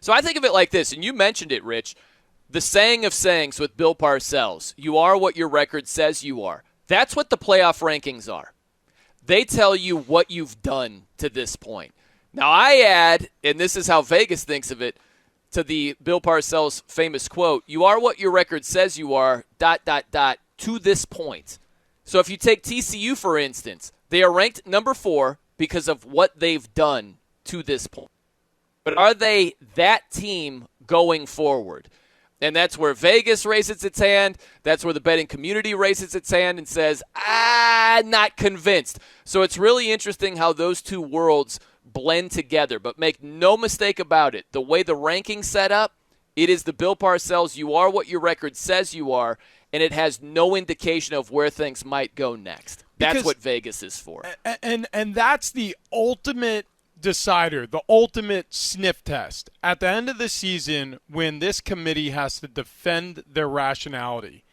So I think of it like this, and you mentioned it, Rich. The saying of sayings with Bill Parcells, you are what your record says you are. That's what the playoff rankings are. They tell you what you've done to this point. Now I add, and this is how Vegas thinks of it, to the Bill Parcells famous quote, you are what your record says you are, ... to this point. So if you take TCU, for instance, they are ranked number 4 because of what they've done to this point. But are they that team going forward? And that's where Vegas raises its hand. That's where the betting community raises its hand and says, not convinced. So it's really interesting how those two worlds blend together. But make no mistake about it, the way the ranking's set up, it is the Bill Parcells, you are what your record says you are, and it has no indication of where things might go next. That's what Vegas is for. And that's the ultimate decider, the ultimate sniff test. At the end of the season, when this committee has to defend their rationality,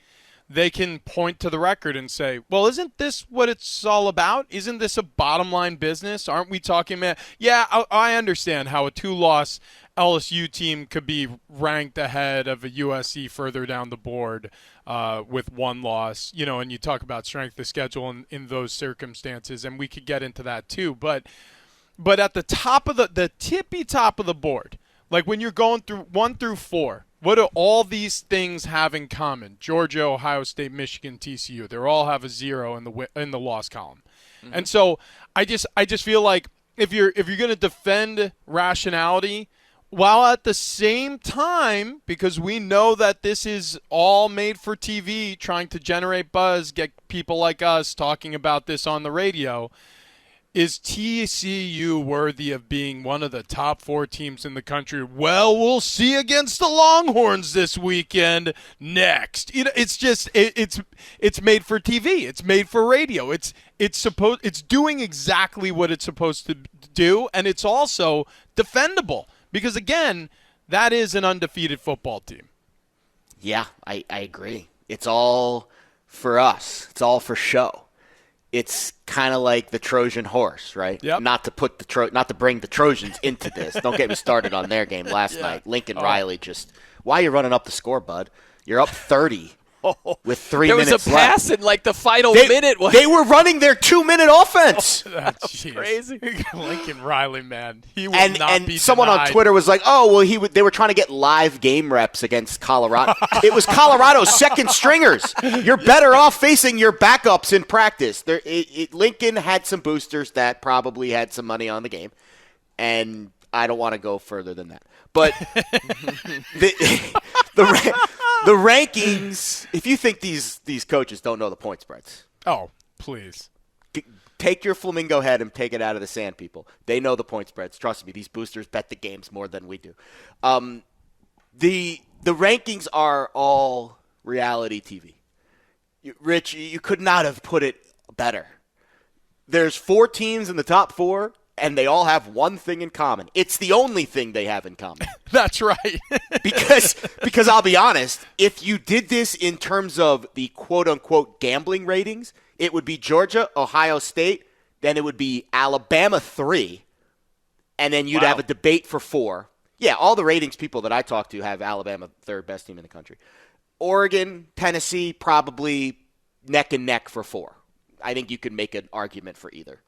they can point to the record and say, well, isn't this what it's all about? Isn't this a bottom line business? Aren't we talking about, yeah, I understand how a 2-loss LSU team could be ranked ahead of a USC further down the board with 1 loss, and you talk about strength of schedule in those circumstances, and we could get into that too. But at the top of the tippy top of the board, like when you're going through 1 through 4, what do all these things have in common? Georgia, Ohio State, Michigan, TCU. They all have a 0 in the loss column. Mm-hmm. And so I just feel like if you're going to defend rationality, while at the same time, because we know that this is all made for TV, trying to generate buzz, get people like us talking about this on the radio, is TCU worthy of being one of the top 4 teams in the country? Well, we'll see against the Longhorns this weekend next. It's just it's made for TV. It's made for radio. It's doing exactly what it's supposed to do, and it's also defendable because again, that is an undefeated football team. Yeah, I agree. It's all for us. It's all for show. It's kind of like the Trojan horse, right? Yep. Not to bring the Trojans into this. Don't get me started on their game last night. Lincoln Riley why are you running up the score, bud? You're up 30 with 3 minutes left. There was a pass in like the final minute. They were running their 2-minute offense. That's crazy. Lincoln Riley, man. He will not and be someone denied. on Twitter was like, oh, well, they were trying to get live game reps against Colorado. It was Colorado's second stringers. You're better off facing your backups in practice. Lincoln had some boosters that probably had some money on the game, and I don't want to go further than that. But the rankings, if you think these coaches don't know the point spreads. Oh, please. Take your flamingo head and take it out of the sand, people. They know the point spreads. Trust me, these boosters bet the games more than we do. The rankings are all reality TV. Rich, you could not have put it better. There's 4 teams in the top 4, and they all have one thing in common. It's the only thing they have in common. That's right. because I'll be honest, if you did this in terms of the quote-unquote gambling ratings, it would be Georgia, Ohio State, then it would be Alabama 3, and then you'd have a debate for 4. Yeah, all the ratings people that I talk to have Alabama 3rd best team in the country. Oregon, Tennessee, probably neck and neck for 4. I think you could make an argument for either.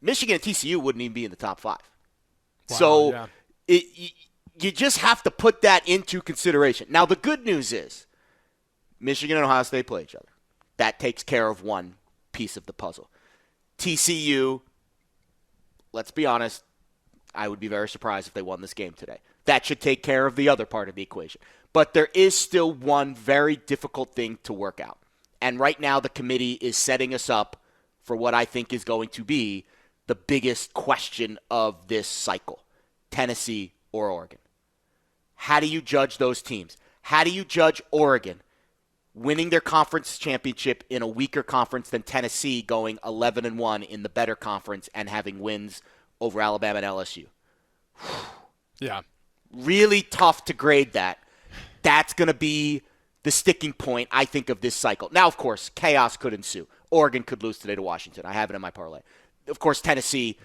Michigan and TCU wouldn't even be in the top 5. Wow, so yeah. You just have to put that into consideration. Now, the good news is Michigan and Ohio State play each other. That takes care of one piece of the puzzle. TCU, let's be honest, I would be very surprised if they won this game today. That should take care of the other part of the equation. But there is still one very difficult thing to work out. And right now the committee is setting us up for what I think is going to be the biggest question of this cycle, Tennessee or Oregon. How do you judge those teams? How do you judge Oregon winning their conference championship in a weaker conference than Tennessee going 11-1 in the better conference and having wins over Alabama and LSU? Yeah. Really tough to grade that. That's going to be the sticking point, I think, of this cycle. Now, of course, chaos could ensue. Oregon could lose today to Washington. I have it in my parlay. Of course, Tennessee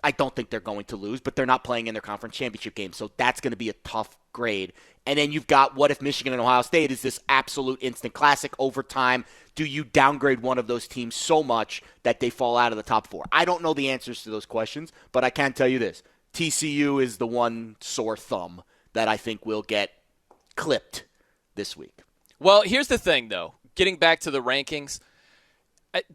I don't think they're going to lose, but they're not playing in their conference championship game, so that's going to be a tough grade. And then you've got what if Michigan and Ohio State is this absolute instant classic overtime? Do you downgrade one of those teams so much that they fall out of the top 4? I don't know the answers to those questions, but I can tell you this. TCU is the one sore thumb that I think will get clipped this week. Well, here's the thing, though. Getting back to the rankings,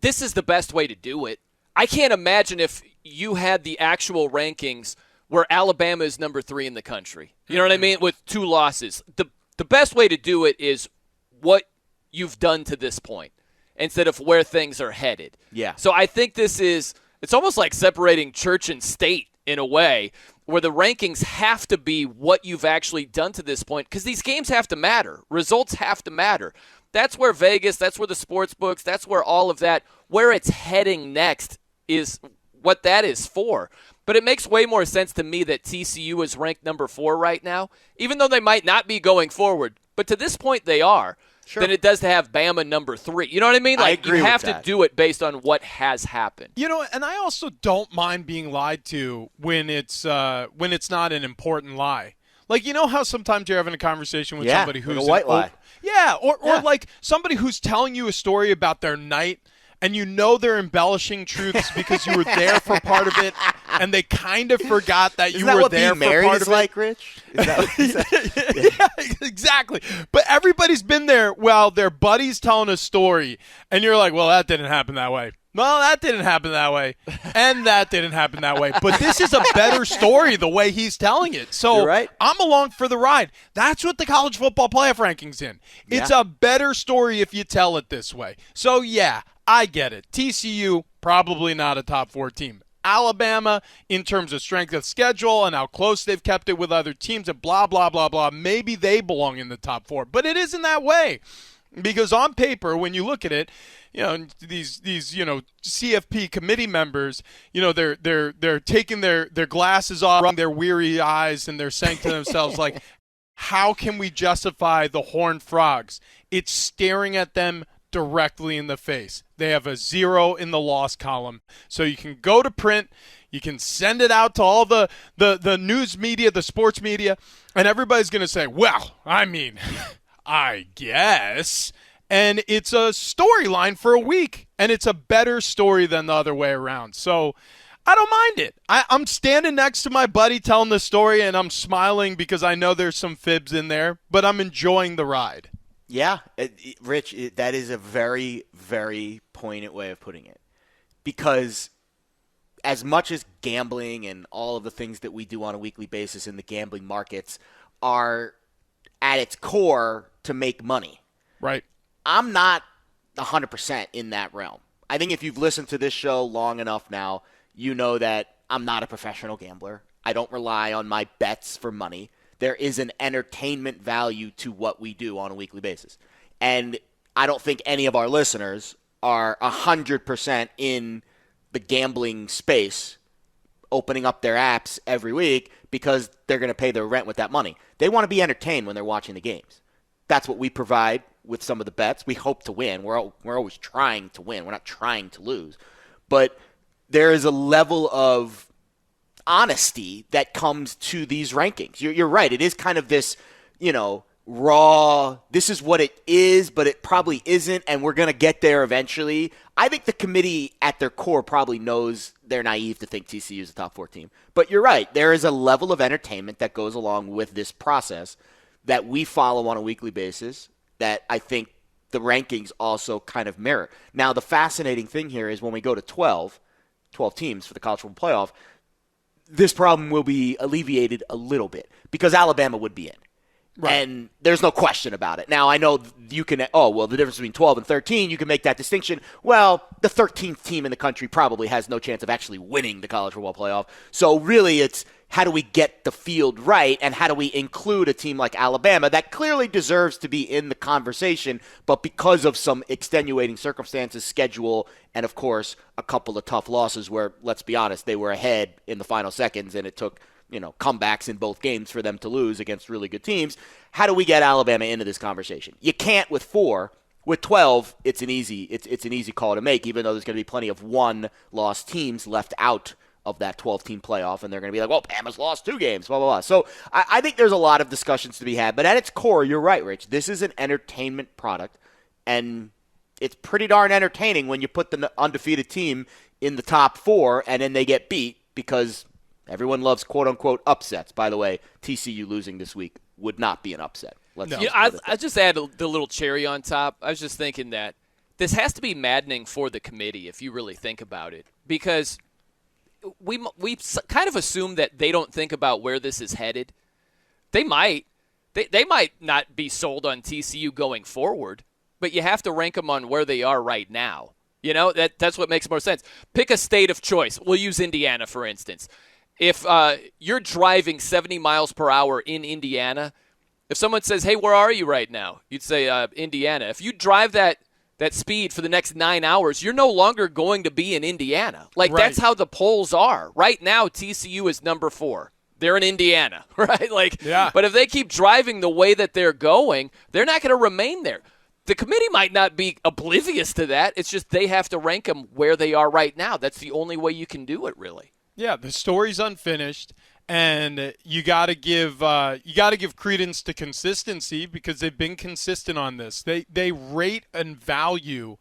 this is the best way to do it. I can't imagine if you had the actual rankings where Alabama is number 3 in the country. You know what I mean? With 2 losses. The best way to do it is what you've done to this point instead of where things are headed. Yeah. So I think it's almost like separating church and state in a way where the rankings have to be what you've actually done to this point because these games have to matter. Results have to matter. That's where Vegas, that's where the sports books, that's where all of that, where it's heading next is what that is for. But it makes way more sense to me that TCU is ranked number 4 right now, even though they might not be going forward. But to this point, they are. Sure. Than it does to have Bama number 3. You know what I mean? Like, I agree you have with that. to do it based on what has happened. You know, and I also don't mind being lied to when it's not an important lie. Like, you know how sometimes you're having a conversation with somebody who's like a white lie. Or like somebody who's telling you a story about their night and you know they're embellishing truths because you were there for part of it and they kind of forgot that you were there for part of it. Like, Rich? Yeah, exactly. But everybody's been there while their buddy's telling a story, and you're like, well, that didn't happen that way. Well, that didn't happen that way. And that didn't happen that way. But this is a better story the way he's telling it. So You're right. I'm along for the ride. That's what the college football playoff ranking's in. It's a better story if you tell it this way. So, yeah, I get it. TCU, probably not a top 4 team. Alabama, in terms of strength of schedule and how close they've kept it with other teams and blah, blah, blah, blah, maybe they belong in the top 4. But it isn't that way. Because on paper, when you look at it, you know, these CFP committee members, you know, they're taking their glasses off, their weary eyes, and they're saying to themselves, like, how can we justify the Horned Frogs? It's staring at them directly in the face. They have a 0 in the loss column. So you can go to print, you can send it out to all the news media, the sports media, and everybody's going to say, well, I mean, I guess. And it's a storyline for a week, and it's a better story than the other way around. So I don't mind it. I'm standing next to my buddy telling the story, and I'm smiling because I know there's some fibs in there, but I'm enjoying the ride. Yeah, Rich, that is a very, very poignant way of putting it. Because as much as gambling and all of the things that we do on a weekly basis in the gambling markets are at its core to make money. Right. I'm not 100% in that realm. I think if you've listened to this show long enough now, you know that I'm not a professional gambler. I don't rely on my bets for money. There is an entertainment value to what we do on a weekly basis. And I don't think any of our listeners are 100% in the gambling space, opening up their apps every week because they're going to pay their rent with that money. They want to be entertained when they're watching the games. That's what we provide with some of the bets. We hope to win. We're always trying to win. We're not trying to lose. But there is a level of honesty that comes to these rankings. You're right. It is kind of this, raw, this is what it is, but it probably isn't, and we're going to get there eventually. I think the committee at their core probably knows they're naive to think TCU is a top 4 team. But you're right. There is a level of entertainment that goes along with this process that we follow on a weekly basis that I think the rankings also kind of mirror. Now, the fascinating thing here is when we go to 12 teams for the college football playoff, this problem will be alleviated a little bit because Alabama would be in. Right. And there's no question about it. Now, I know you can, the difference between 12 and 13, you can make that distinction. Well, the 13th team in the country probably has no chance of actually winning the college football playoff. So really it's how do we get the field right and how do we include a team like Alabama that clearly deserves to be in the conversation, but because of some extenuating circumstances, schedule, and of course a couple of tough losses where, let's be honest, they were ahead in the final seconds and it took comebacks in both games for them to lose against really good teams. How do we get Alabama into this conversation? You can't with 4. With 12, it's an easy call to make, even though there's going to be plenty of one-loss teams left out of that 12-team playoff, and they're going to be like, well, Bama's lost 2 games, blah, blah, blah. So I think there's a lot of discussions to be had. But at its core, you're right, Rich. This is an entertainment product, and it's pretty darn entertaining when you put the undefeated team in the top 4, and then they get beat because everyone loves quote-unquote upsets. By the way, TCU losing this week would not be an upset. I just add the little cherry on top. I was just thinking that this has to be maddening for the committee if you really think about it, because we kind of assume that they don't think about where this is headed. They might not be sold on TCU going forward, but you have to rank them on where they are right now. You know, that's what makes more sense. Pick a state of choice. We'll use Indiana, for instance. If you're driving 70 miles per hour in Indiana, if someone says, hey, where are you right now? You'd say Indiana. If you drive that speed for the next 9 hours, you're no longer going to be in Indiana. Like, right. That's how the polls are. Right now, TCU is number 4. They're in Indiana, right? Yeah. But if they keep driving the way that they're going, they're not going to remain there. The committee might not be oblivious to that. It's just they have to rank them where they are right now. That's the only way you can do it, really. Yeah, the story's unfinished, and you got to give credence to consistency because they've been consistent on this. They rate and value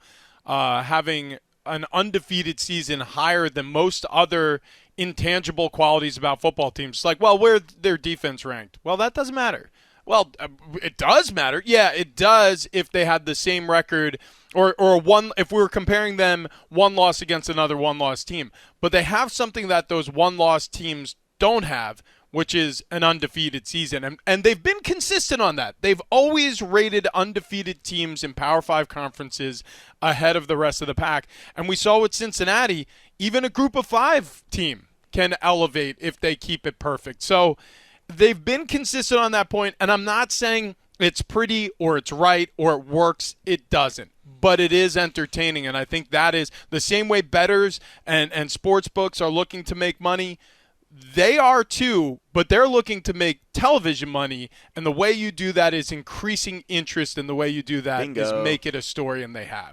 having an undefeated season higher than most other intangible qualities about football teams. Like, well, where their defense ranked? Well, that doesn't matter. Well, it does matter. Yeah, it does if they had the same record or one. If we were comparing them one loss against another one-loss team. But they have something that those one-loss teams don't have, which is an undefeated season. And they've been consistent on that. They've always rated undefeated teams in Power 5 conferences ahead of the rest of the pack. And we saw with Cincinnati, even a group of 5 team can elevate if they keep it perfect. So they've been consistent on that point, and I'm not saying it's pretty or it's right or it works. It doesn't. But it is entertaining, and I think that is the same way bettors and sports books are looking to make money. They are too, but they're looking to make television money, and the way you do that is increasing interest, and the way you do that Bingo. is make it a story, and they have.